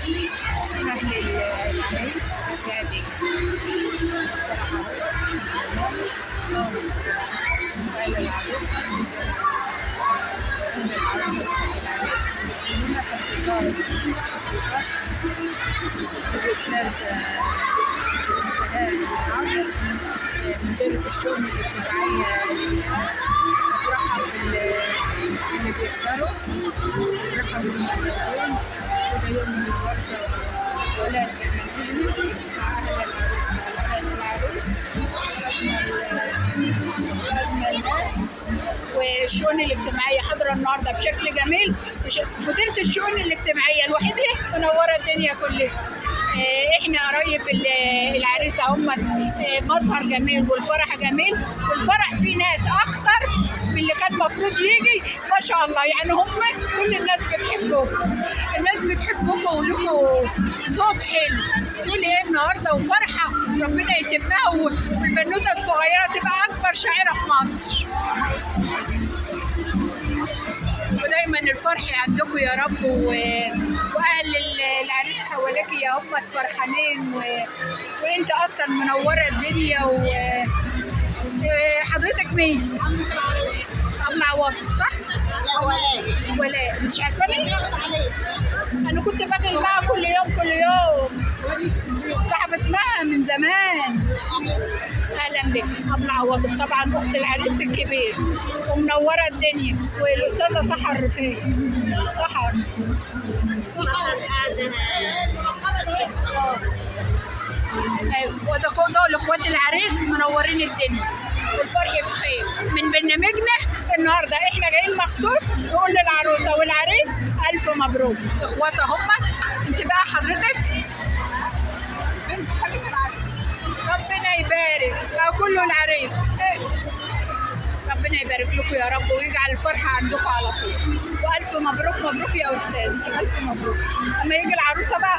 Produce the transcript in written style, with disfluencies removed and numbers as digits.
أهل العريس يعني أهل العروسة أهل العروسة كلنا في انتظار الأستاذ سهام عامر مديرة الشؤون الاجتماعية للناس. برحب باللي بيحضروا، برحب بالمدربين، وده يوم من الوردة وولاد المدينة مع أهل العروسة وولاد العروس أجمل ناس. والشؤون الاجتماعية حاضرة النهارده بشكل جميل. مديرة الشؤون الاجتماعية الوحيدة منورة الدنيا كلها. احنا قرايب العريسه هم مظهر جميل والفرح جميل، والفرح فيه ناس اكتر من اللي كان المفروض يجي ما شاء الله. يعني هم كل الناس بتحبكم، الناس بتحبكم ولكم صوت حلو. تقول ايه النهارده وفرحه ربنا يتمها والبنوته الصغيره تبقى اكبر شاعره في مصر. ودايما الفرح عندكم يا رب، واهل العريس حواليك يا هم فرحانين وانت اصلا منوره الدنيا. حضرتك مين؟ ابله عواطف صح؟ لا ولاء مش عارفاني؟ انا كنت باجي معاها كل يوم صاحبة معاها من زمان. اهلا بك ابله عواطف، طبعا اخت العريس الكبير ومنوره الدنيا، والاستاذه سحر رفيق. سحر ايوه، دول اخوات العريس منورين الدنيا والفرح بخير. من برنامجنا النهارده احنا جايين مخصوص نقول للعروسه والعريس الف مبروك. اخواتها هم. انت بقى حضرتك بنت حبيبة العريس. ربنا يبارك كله العريس. ربنا يبارك لكم يا رب ويجعل الفرحه عندكم على طول. والف مبروك. مبروك يا استاذ، الف مبروك. اما يجي العروسه بقى